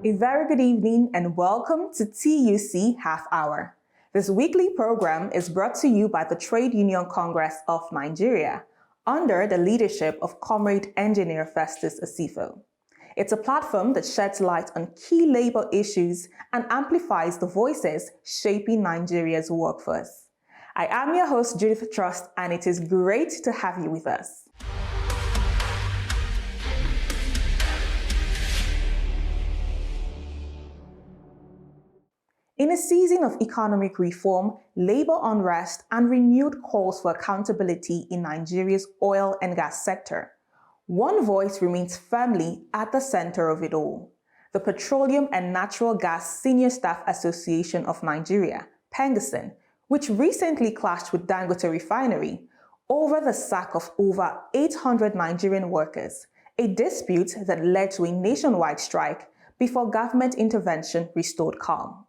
A very good evening and welcome to TUC Half Hour. This weekly program is brought to you by the Trade Union Congress of Nigeria under the leadership of Comrade Engineer Festus Osifo. It's a platform that sheds light on key labor issues and amplifies the voices shaping Nigeria's workforce. I am your host, Judith Trust, and it is great to have you with us. In a season of economic reform, labor unrest, and renewed calls for accountability in Nigeria's oil and gas sector, one voice remains firmly at the center of it all: the Petroleum and Natural Gas Senior Staff Association of Nigeria, PENGASSN, which recently clashed with Dangote refinery over the sack of over 800 Nigerian workers, a dispute that led to a nationwide strike before government intervention restored calm.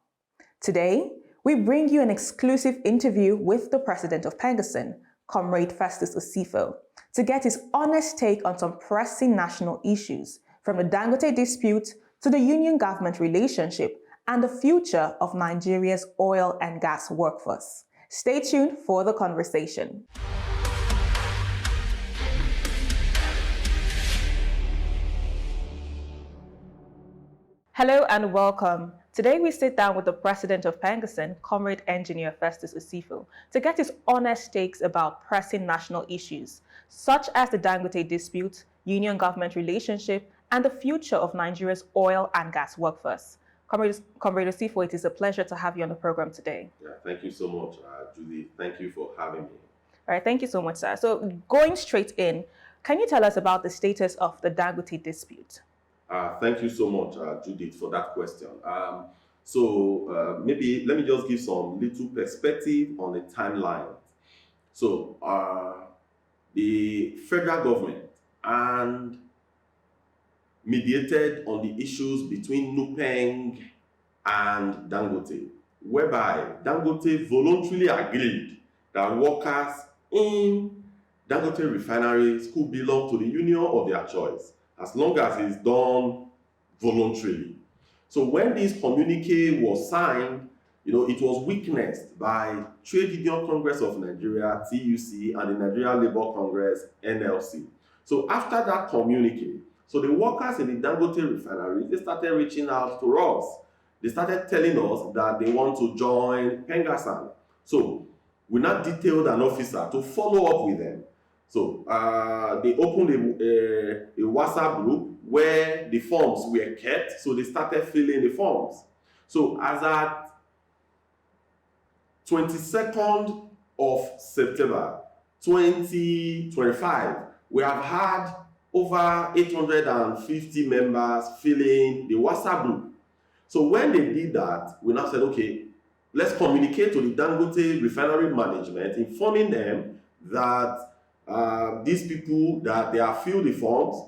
Today, we bring you an exclusive interview with the president of PENGASSN, Comrade Festus Osifo, to get his honest take on some pressing national issues, from the Dangote dispute to the union-government relationship and the future of Nigeria's oil and gas workforce. Stay tuned for the conversation. Hello and welcome. Today we sit down with the president of PENGASSN, Comrade Engineer Festus Osifo, to get his honest takes about pressing national issues, such as the Dangote dispute, union-government relationship, and the future of Nigeria's oil and gas workforce. Comrade Osifo, it is a pleasure to have you on the program today. Yeah, thank you so much, Julie. Thank you for having me. All right, thank you so much, sir. So going straight in, can you tell us about the status of the Dangote dispute? Thank you so much, Judith, for that question. Maybe let me just give some little perspective on the timeline. So, the federal government and mediated on the issues between NUPENG and Dangote, whereby Dangote voluntarily agreed that workers in Dangote refineries could belong to the union of their choice, as long as it's done voluntarily. So when this communique was signed, it was witnessed by Trade Union Congress of Nigeria, TUC, and the Nigeria Labour Congress, NLC. So after that communique, so the workers in the Dangote refinery, they started reaching out to us. They started telling us that they want to join PENGASSN. So we now detailed an officer to follow up with them. So they opened a WhatsApp group where the forms were kept. So they started filling the forms. So as at 22nd of September 2025, we have had over 850 members filling the WhatsApp group. So when they did that, we now said, okay, let's communicate to the Dangote refinery management, informing them that these people, that they have filled the forms,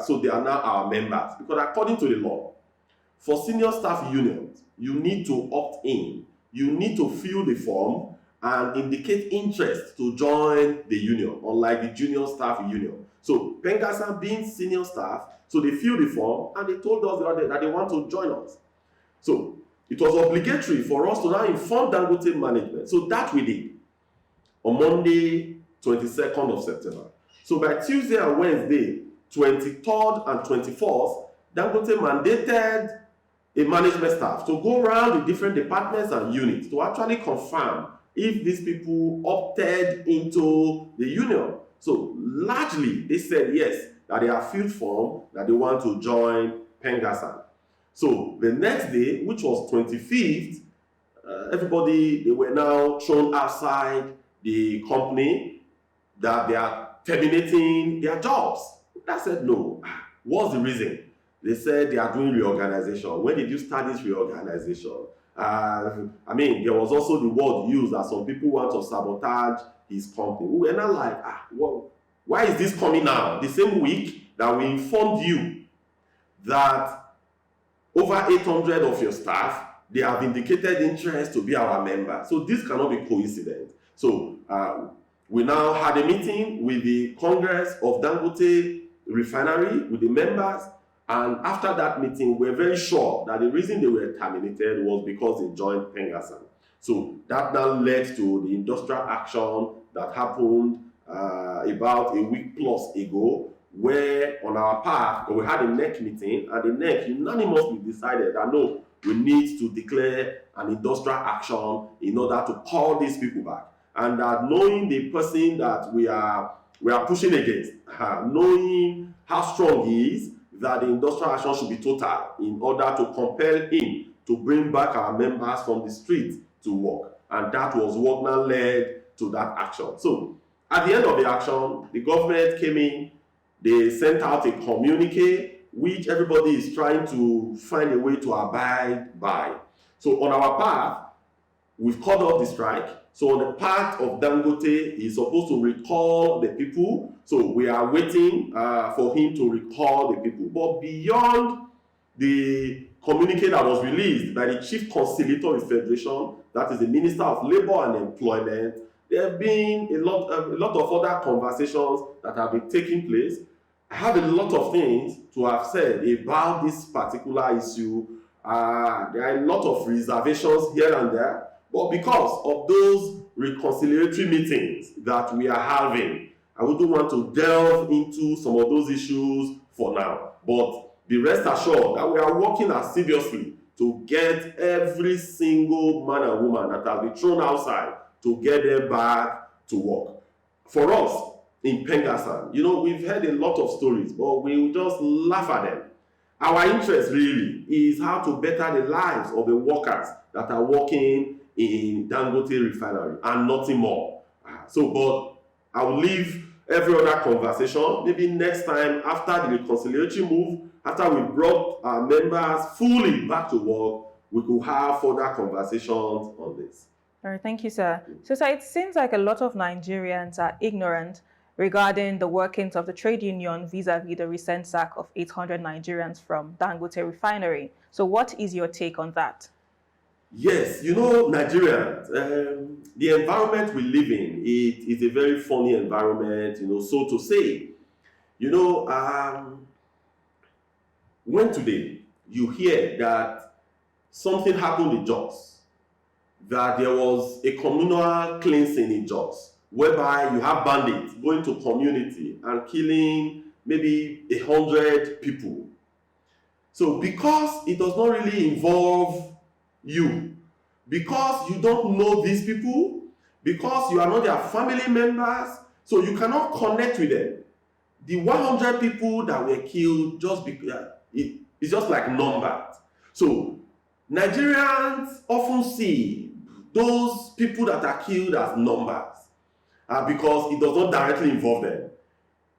so they are now our members. Because according to the law, for senior staff unions, you need to opt in. You need to fill the form and indicate interest to join the union, unlike the junior staff union. So PENGASSN being senior staff, so they filled the form and they told us that they want to join us. So it was obligatory for us to now inform Dangote management. So that we did on Monday, 22nd of September. So by Tuesday and Wednesday, 23rd and 24th, Dangote mandated a management staff to go around the different departments and units to actually confirm if these people opted into the union. So largely, they said yes, that they have filled form, that they want to join PENGASSN. So the next day, which was 25th, everybody, they were now thrown outside the company, that they are terminating their jobs. I said, no. What's the reason? They said they are doing reorganization. When did you start this reorganization? There was also the word used that some people want to sabotage his company. We were not like, well, why is this coming now? The same week that we informed you that over 800 of your staff, they have indicated interest to be our members. So this cannot be coincidence. So we now had a meeting with the Congress of Dangote Refinery, with the members, And after that meeting, we're very sure that the reason they were terminated was because they joined Pengasan. So that now led to the industrial action that happened about a week plus ago, where on our part, we had a NEC meeting, and the NEC unanimously decided that no, we need to declare an industrial action in order to call these people back. And that knowing the person that we are pushing against, knowing how strong he is, that the industrial action should be total in order to compel him to bring back our members from the street to work. And that was what now led to that action. So at the end of the action, the government came in, they sent out a communique, which everybody is trying to find a way to abide by. So on our part, we've called off the strike. So on the part of Dangote, he's supposed to recall the people. So we are waiting for him to recall the people. But beyond the communique that was released by the Chief Conciliator in Federation, that is the Minister of Labour and Employment, there have been a lot of other conversations that have been taking place. I have a lot of things to have said about this particular issue. There are a lot of reservations here and there. But because of those reconciliatory meetings that we are having, I wouldn't want to delve into some of those issues for now. But be rest assured that we are working assiduously to get every single man and woman that has been thrown outside to get them back to work. For us in Pengasan, we've heard a lot of stories, but we will just laugh at them. Our interest really is how to better the lives of the workers that are working in Dangote refinery and nothing more. But I will leave every other conversation maybe next time after the reconciliatory move, after we brought our members fully back to work, we could have further conversations on this. All right, thank you, sir. So, sir, it seems like a lot of Nigerians are ignorant regarding the workings of the trade union vis-a-vis the recent sack of 800 Nigerians from Dangote refinery. So what is your take on that? Yes, Nigerians, the environment we live in, it is a very funny environment, so to say. When today you hear that something happened in Jos, that there was a communal cleansing in Jos, whereby you have bandits going to community and killing maybe 100 people. So because it does not really involve you, because you don't know these people, because you are not their family members, so you cannot connect with them. The 100 people that were killed it's just like numbers. So Nigerians often see those people that are killed as numbers because it does not directly involve them.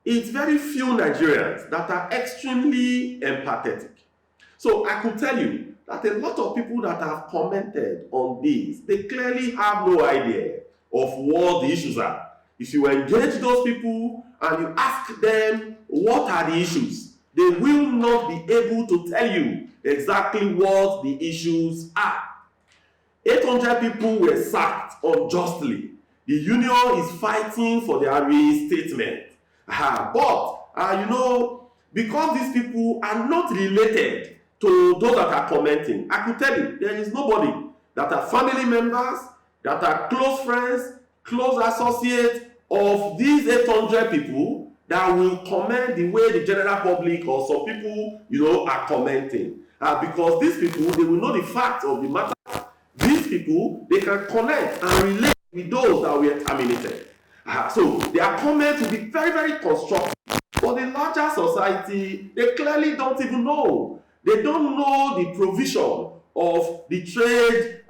It's very few Nigerians that are extremely empathetic. So I could tell you that a lot of people that have commented on this, they clearly have no idea of what the issues are. If you engage those people and you ask them what are the issues, they will not be able to tell you exactly what the issues are. 800 people were sacked unjustly. The union is fighting for their reinstatement. Because these people are not related to those that are commenting, I could tell you, there is nobody that are family members, that are close friends, close associates of these 800 people that will comment the way the general public or some people, are commenting. Because these people, they will know the facts of the matter. These people, they can connect and relate with those that were terminated. So their comments will be very, very constructive. But the larger society, they clearly don't even know. They don't know the provision of the Trade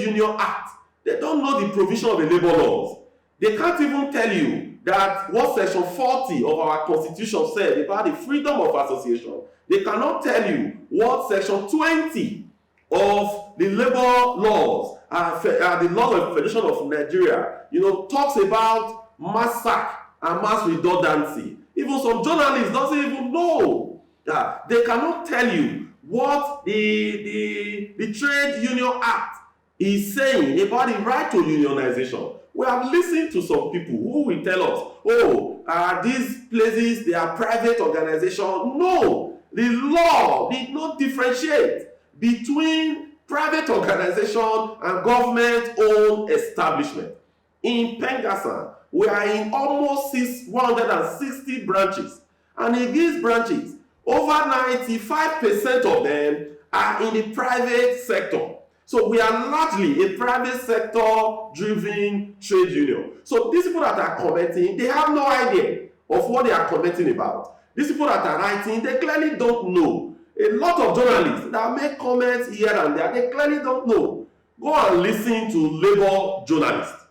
Union Act. They don't know the provision of the labor laws. They can't even tell you that what Section 40 of our Constitution said about the freedom of association. They cannot tell you what Section 20 of the labor laws, the laws of the Federation of Nigeria, talks about mass sack and mass redundancy. Even some journalists doesn't even know that. They cannot tell you what the Trade Union Act is saying about the right to unionization. We have listened to some people who will tell us, oh, these places, they are private organizations. No, the law did not differentiate between private organization and government-owned establishment. In Pengassan, we are in almost 160 branches. And in these branches, over 95% of them are in the private sector. So we are largely a private sector-driven trade union. So these people that are commenting, they have no idea of what they are commenting about. These people that are writing, they clearly don't know. A lot of journalists that make comments here and there, they clearly don't know. Go and listen to labor journalists.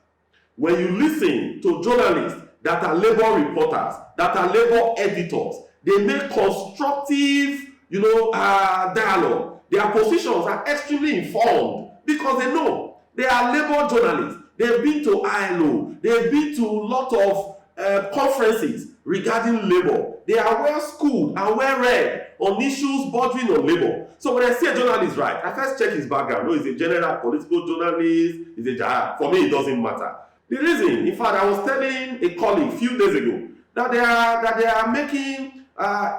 When you listen to journalists that are labor reporters, that are labor editors, they make constructive, dialogue. Their positions are extremely informed because they know they are labor journalists. They've been to ILO. They've been to a lot of conferences regarding labor. They are well schooled and well read on issues bordering on labor. So when I see a journalist, right, I first check his background. No, he's a general political journalist. For me, it doesn't matter. The reason, in fact, I was telling a colleague a few days ago that they are making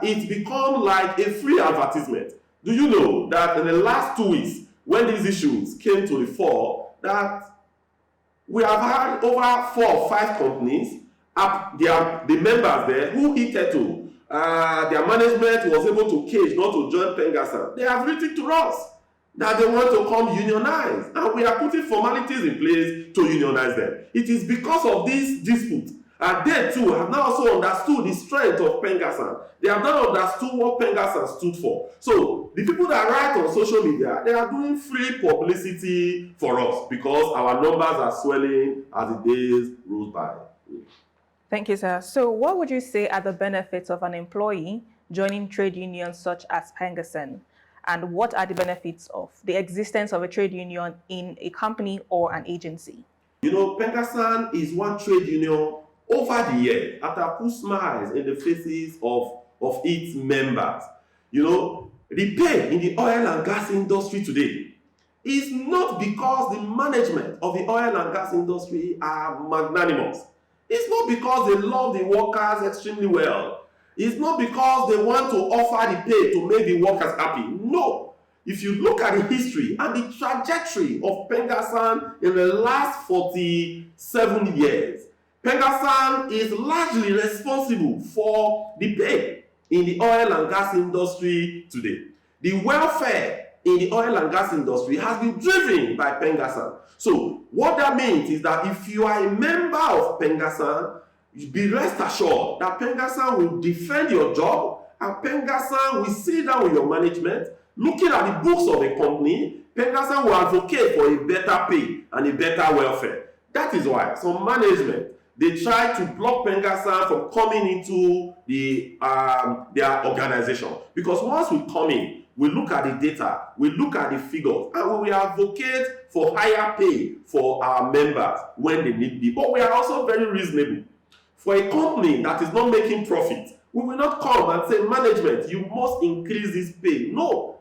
it become like a free advertisement. Do you know that in the last 2 weeks, when these issues came to the fore, that we have had over 4 or 5 companies, the members there who hitherto their management was able to cage not to join Pengassan. They have written to us that they want to come unionize, and we are putting formalities in place to unionize them. It is because of this dispute, and they too have now also understood the strength of Pengassan. They have now understood what Pengassan stood for. So the people that write on social media, they are doing free publicity for us because our numbers are swelling as the days roll by. Thank you, sir. So what would you say are the benefits of an employee joining trade unions such as Pengassan? And what are the benefits of the existence of a trade union in a company or an agency? Pengassan is one trade union over the years that have put smiles in the faces of its members. The pay in the oil and gas industry today is not because the management of the oil and gas industry are magnanimous. It's not because they love the workers extremely well. It's not because they want to offer the pay to make the workers happy. No. If you look at the history and the trajectory of Pengassan in the last 47 years, Pengassan is largely responsible for the pay in the oil and gas industry today. The welfare in the oil and gas industry has been driven by Pengassan. So what that means is that if you are a member of Pengassan, be rest assured that Pengassan will defend your job, and Pengassan will sit down with your management, looking at the books of a company. Pengassan will advocate for a better pay and a better welfare. That is why some management, they try to block Pengassan from coming into their organization. Because once we come in, we look at the data, we look at the figures, and we will advocate for higher pay for our members when they need it. But we are also very reasonable. For a company that is not making profit, we will not come and say, management, you must increase this pay. No.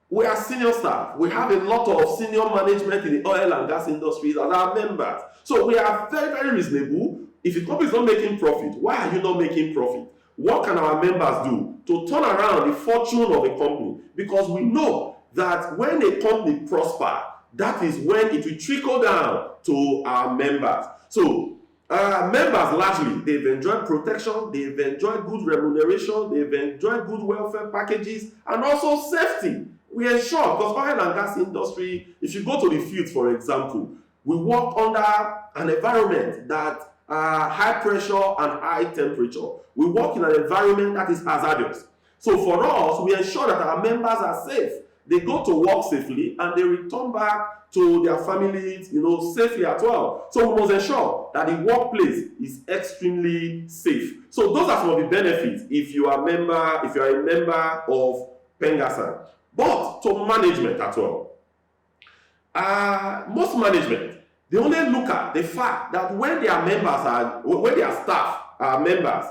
We are senior staff. We have a lot of senior management in the oil and gas industries as our members. So we are very, very reasonable. If a company is not making profit, why are you not making profit? What can our members do to turn around the fortune of a company? Because we know that when a company prospers, that is when it will trickle down to our members. So members largely, they've enjoyed protection, they've enjoyed good remuneration, they've enjoyed good welfare packages, and also safety. We ensure, because oil and gas industry, if you go to the fields, for example, we work under an environment that high pressure and high temperature. We work in an environment that is hazardous. So for us, we ensure that our members are safe. They go to work safely and they return back to their families, safely as well. So we must ensure that the workplace is extremely safe. So those are some of the benefits if you are a member of Pengassan. But to management as well. Most management, they only look at the fact that when their staff are members,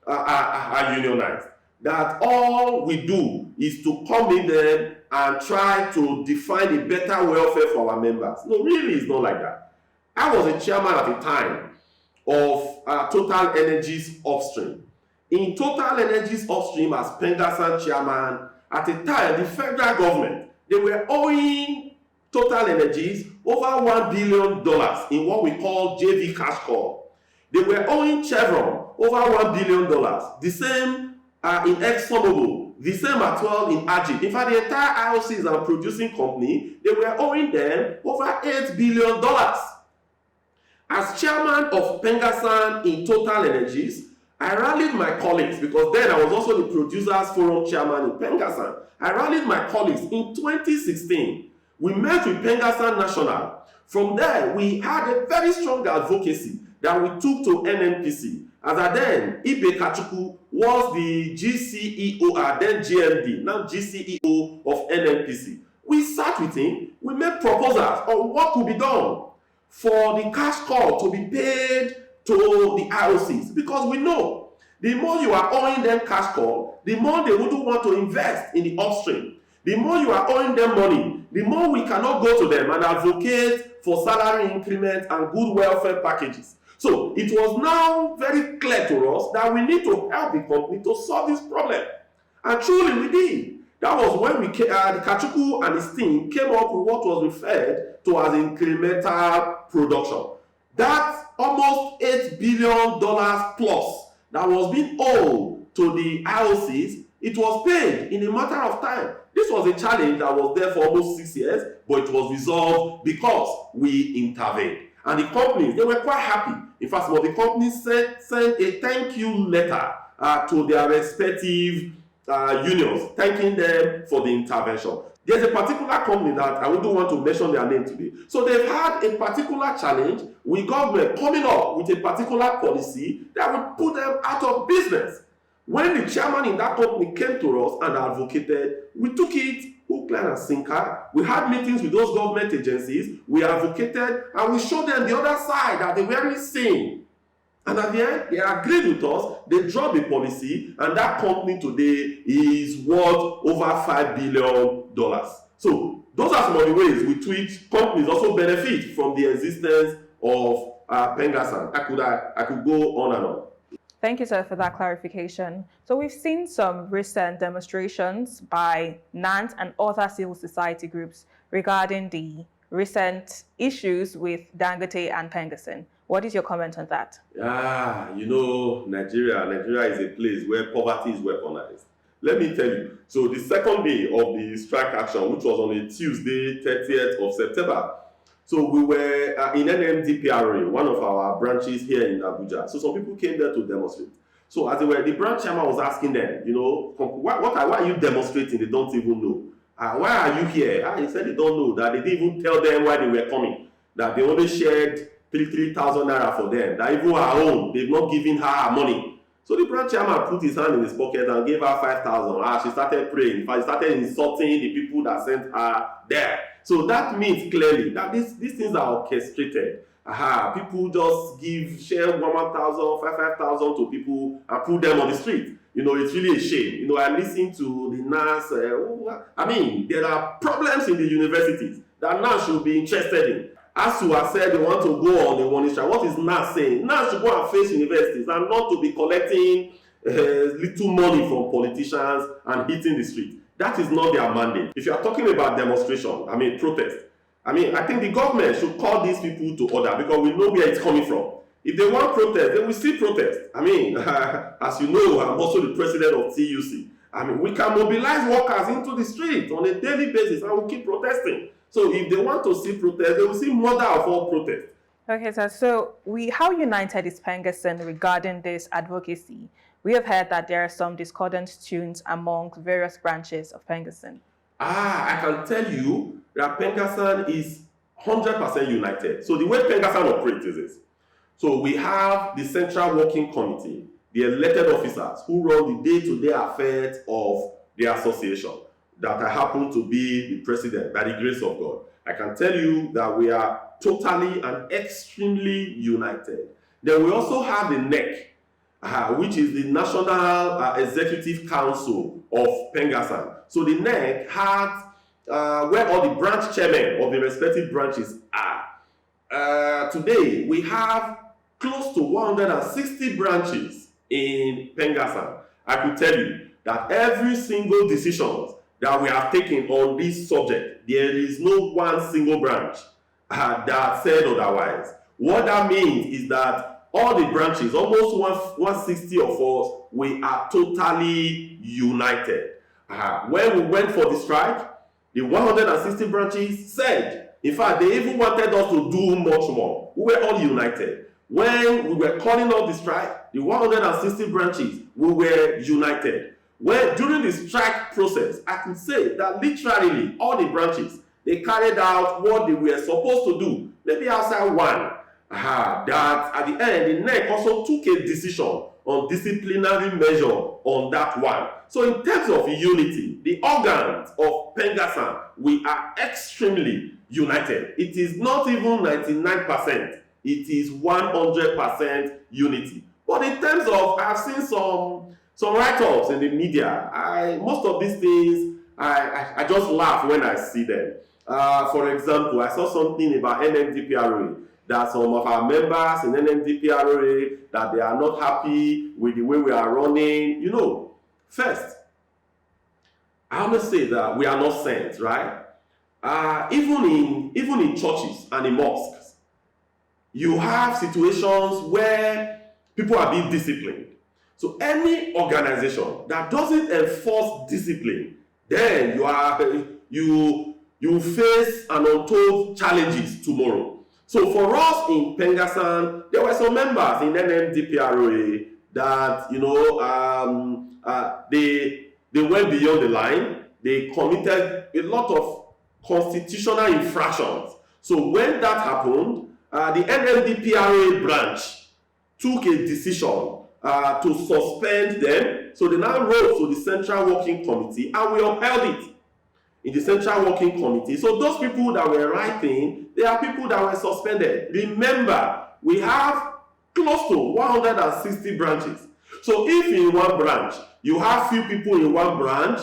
are unionized, that all we do is to come in there and try to define a better welfare for our members. No, really, it's not like that. I was a chairman at the time of Total Energies Upstream. In Total Energies Upstream, as Pengassan chairman, at the time, the federal government, they were owing Total Energies over $1 billion in what we call JV cash call. They were owing Chevron over $1 billion. The same in ExxonMobil, the same as well in AGIP. In fact, the entire IOCs and producing company, they were owing them over $8 billion. As chairman of Pengassan in Total Energies, I rallied my colleagues, because then I was also the Producers Forum chairman in Pengassan. I rallied my colleagues in 2016. We met with Pengassan National. From there, we had a very strong advocacy that we took to NNPC. As at then, Ibe Kachuku was the GCEO, then GMD, now GCEO of NNPC. We sat with him, we made proposals on what could be done for the cash call to be paid to the IOCs, because we know the more you are owing them cash call, the more they wouldn't want to invest in the upstream. The more you are owing them money, the more we cannot go to them and advocate for salary increment and good welfare packages. So it was now very clear to us that we need to help the company to solve this problem. And truly we did. That was when the Kachuku and his team came up with what was referred to as incremental production. That almost $8 billion plus that was being owed to the IOCs, it was paid in a matter of time. This was a challenge that was there for almost 6 years, but it was resolved because we intervened. And the companies, they were quite happy. In fact, some of the companies sent a thank you letter to their respective unions, thanking them for the intervention. There's a particular company that I wouldn't want to mention their name today. So they've had a particular challenge with government coming up with a particular policy that would put them out of business. When the chairman in that company came to us and advocated, we took it hook, line, and sinker. We had meetings with those government agencies, we advocated, and we showed them the other side that they weren't seeing. And at the end, they agreed with us, they dropped the policy, and that company today is worth over $5 billion. So those are some of the ways with which companies also benefit from the existence of Pengassan. I could go on and on. Thank you, sir, for that clarification. So we've seen some recent demonstrations by NANT and other civil society groups regarding the recent issues with Dangote and Pengassan. What is your comment on that? Nigeria is a place where poverty is weaponized. Let me tell you. So the second day of the strike action, which was on a Tuesday, 30th of September, so we were in NMDPRA, one of our branches here in Abuja. So some people came there to demonstrate. So as they were, the branch chairman was asking them, why are you demonstrating? They don't even know. Why are you here? He said they don't know, that they didn't even tell them why they were coming, that they only shared 3,000 naira for them, that even her own, they've not given her money. So the branch chairman put his hand in his pocket and gave her 5,000. She started praying. In fact, he started insulting the people that sent her there. So that means clearly that these things are orchestrated. People just share 1,000, 5,000 to people and put them on the street. It's really a shame. I listen to the NAS. There are problems in the universities that NAS should be interested in. As you have said, they want to go on the one issue. What is NAS saying? NAS should go and face universities and not to be collecting little money from politicians and hitting the street. That is not their mandate. If you are talking about demonstration, protest, I think the government should call these people to order, because we know where it's coming from. If they want protest, they will still protest. As you know, I'm also the president of TUC. We can mobilize workers into the street on a daily basis and we'll keep protesting. So if they want to see protest, they will see mother of all protest. Okay, sir. So how united is Pengassan regarding this advocacy? We have heard that there are some discordant tunes among various branches of Pengassan. I can tell you that Pengassan is 100% united. So the way Pengassan operates is this. So we have the Central Working Committee, the elected officers who run the day-to-day affairs of the association, that I happen to be the president, by the grace of God. I can tell you that we are totally and extremely united. Then we also have the NEC, which is the National Executive Council of Pengassan. So the NEC has where all the branch chairmen of the respective branches are. today we have close to 160 branches in Pengassan. I could tell you that every single decision that we have taken on this subject, there is no one single branch that said otherwise. What that means is that all the branches, almost 160 of us, we are totally united. When we went for the strike, the 160 branches said, in fact, they even wanted us to do much more. We were all united. When we were calling off the strike, the 160 branches, we were united. When during the strike process, I could say that literally all the branches, they carried out what they were supposed to do, maybe outside one. That at the end, the NEC also took a decision on disciplinary measure on that one. So in terms of unity, the organs of Pengassan, we are extremely united. It is not even 99%, it is 100% unity. But in terms of, I've seen some write-ups in the media. Most of these things, I just laugh when I see them. For example, I saw something about NMDPRA, that some of our members in NMDPRA, that they are not happy with the way we are running. You know, first, I always say that we are not saints, right? Even in churches and in mosques, you have situations where people are being disciplined. So any organization that doesn't enforce discipline, then you face an untold challenges tomorrow. So for us in Pengassan, there were some members in NMDPRA that they went beyond the line. They committed a lot of constitutional infractions. So when that happened, the NMDPRA branch took a decision to suspend them. So they now wrote to the Central Working Committee, and we upheld it in the Central Working Committee. So those people that were writing, they are people that were suspended. Remember, we have close to 160 branches. So if in one branch, you have few people in one branch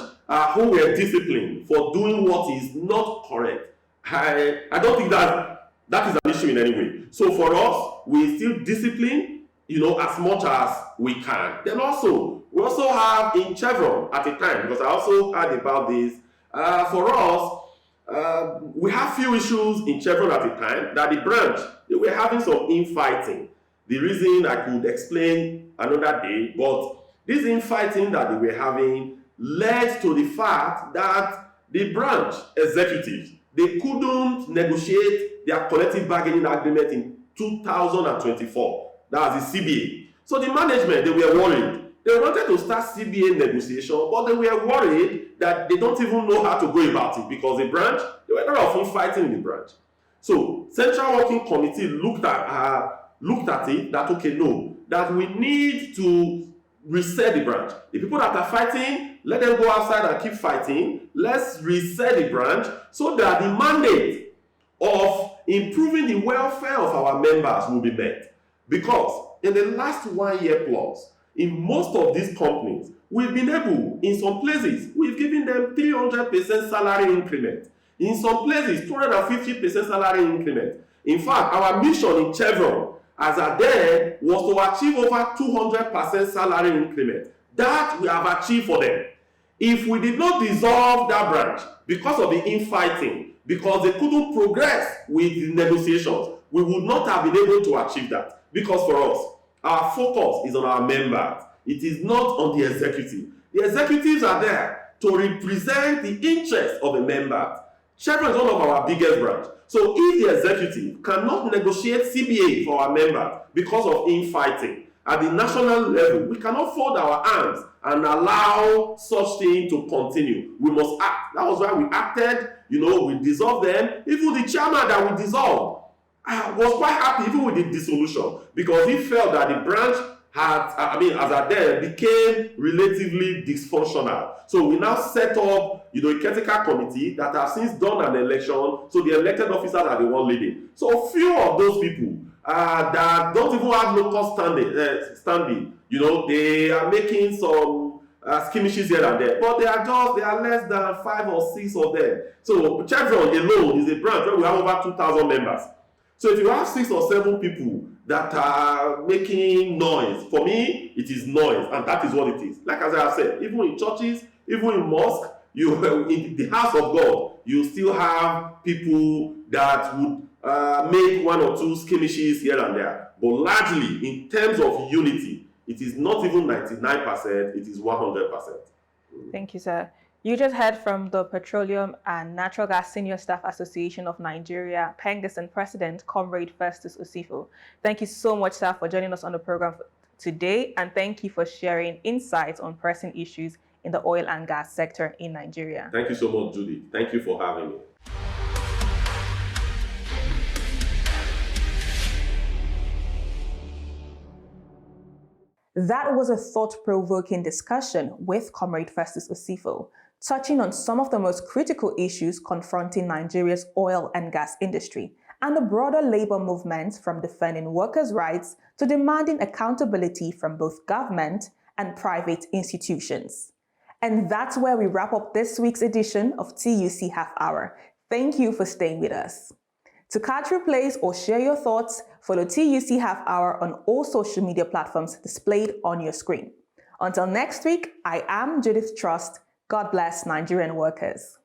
who were disciplined for doing what is not correct, I don't think that is an issue in any way. So for us, we still discipline, as much as we can. Then we also have in Chevron at a time, because I also heard about this. For us, we have few issues in Chevron at a time that the branch, they were having some infighting. The reason I could explain another day, but this infighting that they were having led to the fact that the branch executives, they couldn't negotiate their collective bargaining agreement in 2024. That's the CBA. So the management, they were worried. They wanted to start CBA negotiation, but they were worried that they don't even know how to go about it, because the branch, there were a lot of infighting in the branch. So Central Working Committee looked at it that, okay, no, that we need to reset the branch. The people that are fighting, let them go outside and keep fighting. Let's reset the branch so that the mandate of improving the welfare of our members will be met. Because in the last 1 year plus, in most of these companies, we've been able, in some places, we've given them 300% salary increment. In some places, 250% salary increment. In fact, our mission in Chevron, as at then, was to achieve over 200% salary increment. That we have achieved for them. If we did not dissolve that branch because of the infighting, because they couldn't progress with the negotiations, we would not have been able to achieve that. Because for us, our focus is on our members. It is not on the executive. The executives are there to represent the interests of the members. Chevron is one of our biggest branches. So if the executive cannot negotiate CBA for our members because of infighting, at the national level, we cannot fold our arms and allow such thing to continue. We must act. That was why we acted, we dissolved them. Even the chairman that we dissolved was quite happy even with the dissolution, because he felt that the branch had, as at then, became relatively dysfunctional. So we now set up, a critical committee that have since done an election, so the elected officers are the one leading. So few of those people that don't even have local standing, they are making some skirmishes here and there, but they are less than 5 or 6 of them. So Chevron alone is a branch where we have over 2,000 members. So if you have 6 or 7 people that are making noise, for me, it is noise, and that is what it is. Like as I have said, even in churches, even in mosques, in the house of God, you still have people that would make 1 or 2 skirmishes here and there. But largely, in terms of unity, it is not even 99%, it is 100%. Thank you, sir. You just heard from the Petroleum and Natural Gas Senior Staff Association of Nigeria, PENGAS and President, Comrade Festus Osifo. Thank you so much, sir, for joining us on the program today, and thank you for sharing insights on pressing issues in the oil and gas sector in Nigeria. Thank you so much, Judy. Thank you for having me. That was a thought-provoking discussion with Comrade Festus Osifo, touching on some of the most critical issues confronting Nigeria's oil and gas industry and the broader labor movement, from defending workers' rights to demanding accountability from both government and private institutions. And that's where we wrap up this week's edition of TUC Half Hour. Thank you for staying with us. To catch replays or share your thoughts, follow TUC Half Hour on all social media platforms displayed on your screen. Until next week, I am Judith Trust. God bless Nigerian workers.